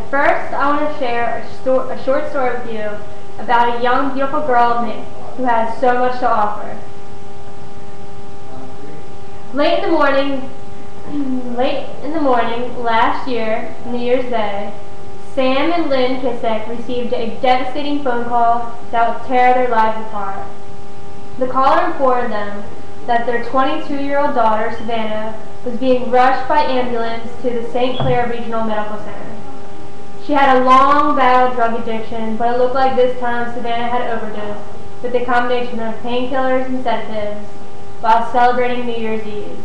First, I want to share a short story with you about a young, beautiful girl who has so much to offer. Late in the morning last year, New Year's Day, Sam and Lynn Kisek received a devastating phone call that would tear their lives apart. The caller informed them that their 22-year-old daughter, Savannah, was being rushed by ambulance to the St. Clair Regional Medical Center. She had a long battle drug addiction, but it looked like this time Savannah had overdosed with a combination of painkillers and sedatives while celebrating New Year's Eve.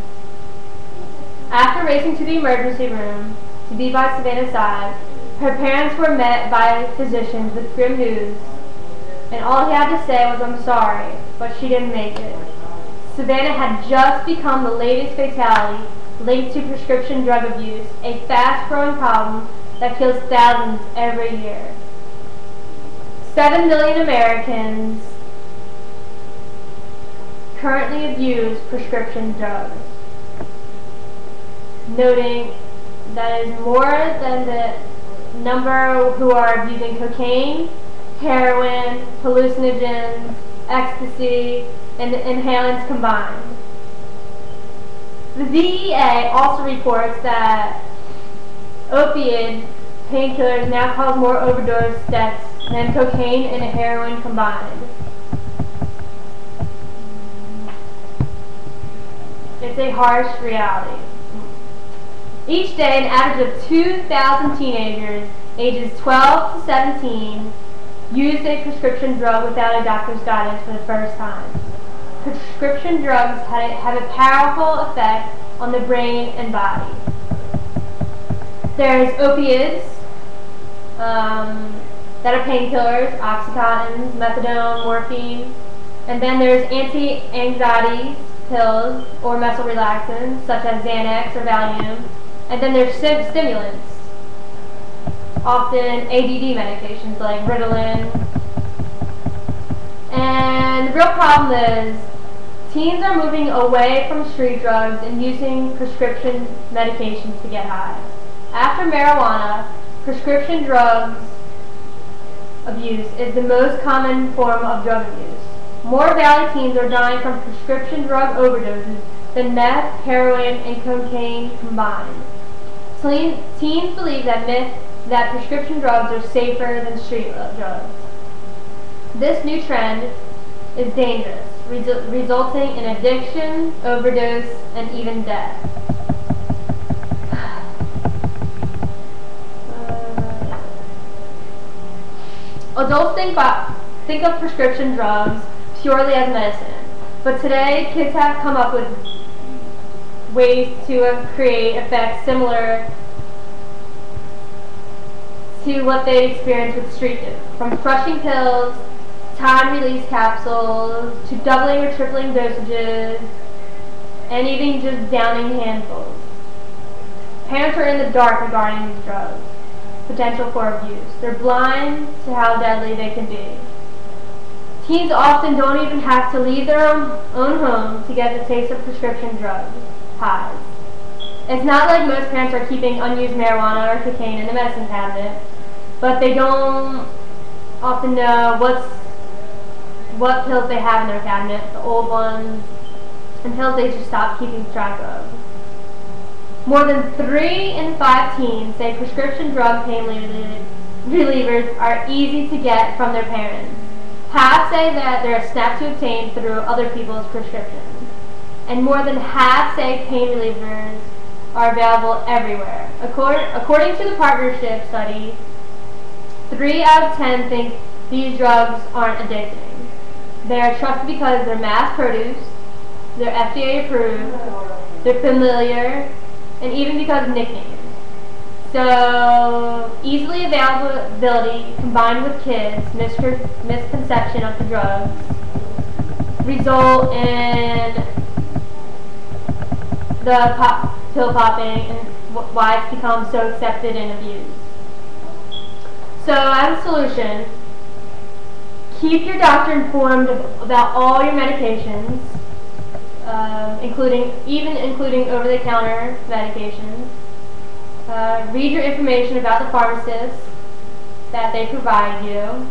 After racing to the emergency room to be by Savannah's side, her parents were met by physicians with grim news, and all he had to say was, "I'm sorry, but she didn't make it." Savannah had just become the latest fatality linked to prescription drug abuse, a fast-growing problem that kills thousands every year. 7 million Americans currently abuse prescription drugs, noting that is more than the number who are abusing cocaine, heroin, hallucinogens, ecstasy, and inhalants combined. The DEA also reports that opioid painkillers now cause more overdose deaths than cocaine and heroin combined. It's a harsh reality. Each day, an average of 2,000 teenagers ages 12 to 17 use a prescription drug without a doctor's guidance for the first time. Prescription drugs have a powerful effect on the brain and body. There's opioids that are painkillers, oxycontin, methadone, morphine, and then there's anti-anxiety pills or muscle relaxants such as Xanax or Valium, and then there's stimulants, often ADD medications like Ritalin. And the real problem is teens are moving away from street drugs and using prescription medications to get high. After marijuana, prescription drugs abuse is the most common form of drug abuse. More Valley teens are dying from prescription drug overdoses than meth, heroin, and cocaine combined. Teens believe that prescription drugs are safer than street drugs. This new trend is dangerous, resulting in addiction, overdose, and even death. Adults think of prescription drugs purely as medicine, but today kids have come up with ways to create effects similar to what they experience with street drugs, from crushing pills, time-release capsules, to doubling or tripling dosages, and even just downing handfuls. Parents are in the dark regarding these drugs' potential for abuse. They're blind to how deadly they can be. Teens often don't even have to leave their own home to get the taste of prescription drug highs. It's not like most parents are keeping unused marijuana or cocaine in the medicine cabinet, but they don't often know what pills they have in their cabinet, the old ones, and pills they just stopped keeping track of. More than 3 in 5 teens say prescription drug pain relievers are easy to get from their parents. Half say that they're a snap to obtain through other people's prescriptions. And more than half say pain relievers are available everywhere. According to the partnership study, 3 out of 10 think these drugs aren't addicting. They are trusted because they're mass produced, they're FDA approved, they're familiar, and even because of nicknames. So, easily availability combined with kids' misconception of the drugs result in the pill popping and why it's become so accepted and abused. So, as a solution, keep your doctor informed about all your medications, including over-the-counter medications. Read your information about the pharmacist that they provide you,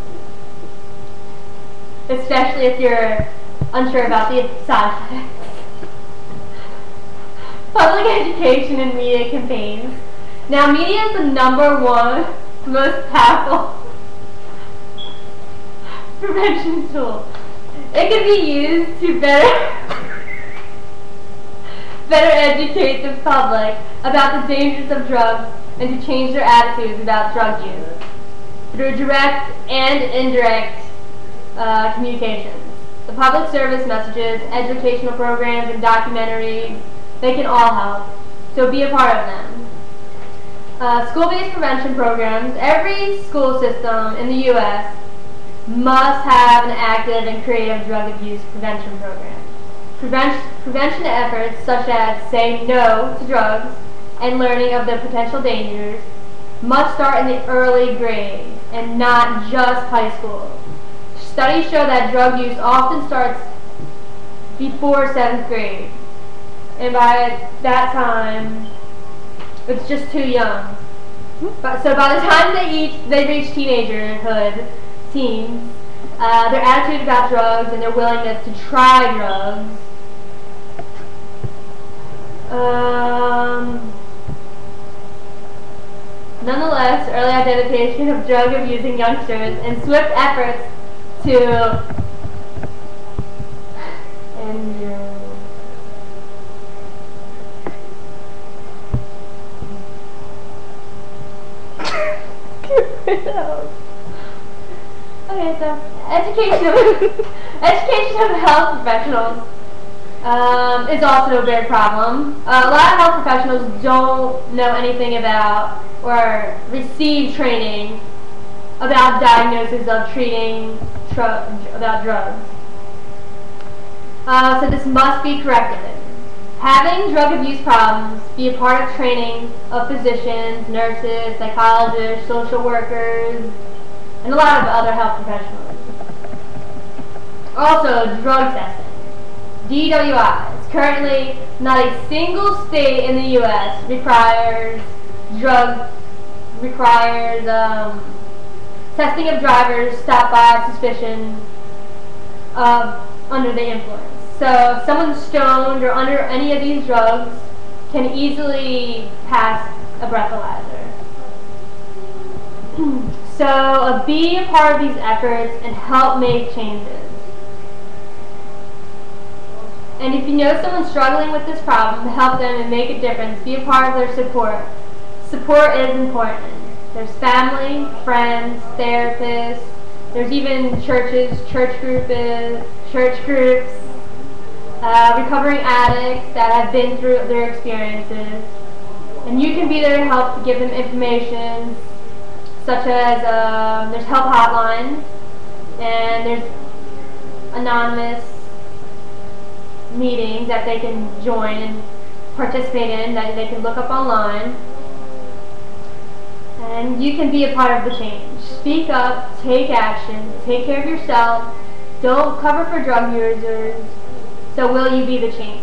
especially if you're unsure about the side effects. Public education and media campaigns. Now, media is the #1 most powerful prevention tool. It can be used to better educate the public about the dangers of drugs and to change their attitudes about drug use through direct and indirect communications. The public service messages, educational programs, and documentaries, they can all help, so be a part of them. School-based prevention programs. Every school system in the U.S. must have an active and creative drug abuse prevention program. Prevention efforts such as saying no to drugs and learning of the potential dangers must start in the early grades and not just high school. Studies show that drug use often starts before 7th grade, and by that time it's just too young. So by the time they reach teenagerhood, teens, their attitude about drugs and their willingness to try drugs nonetheless, early identification of drug abusing youngsters and swift efforts to Okay, so education of health professionals is also a big problem. A lot of health professionals don't know anything about or receive training about diagnosis of treating about drugs. So this must be corrected. Having drug abuse problems be a part of training of physicians, nurses, psychologists, social workers, and a lot of other health professionals. Also, drug testing. DWIs. Currently, not a single state in the U.S. requires testing of drivers stopped by suspicion of under the influence. So if someone's stoned or under any of these drugs can easily pass a breathalyzer. So be a part of these efforts and help make changes. And if you know someone struggling with this problem, help them and make a difference. Be a part of their support. Support is important. There's family, friends, therapists, there's even churches, church groups, recovering addicts that have been through their experiences. And you can be there to help to give them information, such as there's help hotlines, and there's anonymous meetings that they can join and participate in, that they can look up online. And you can be a part of the change. Speak up, take action, take care of yourself, don't cover for drug users, so will you be the change?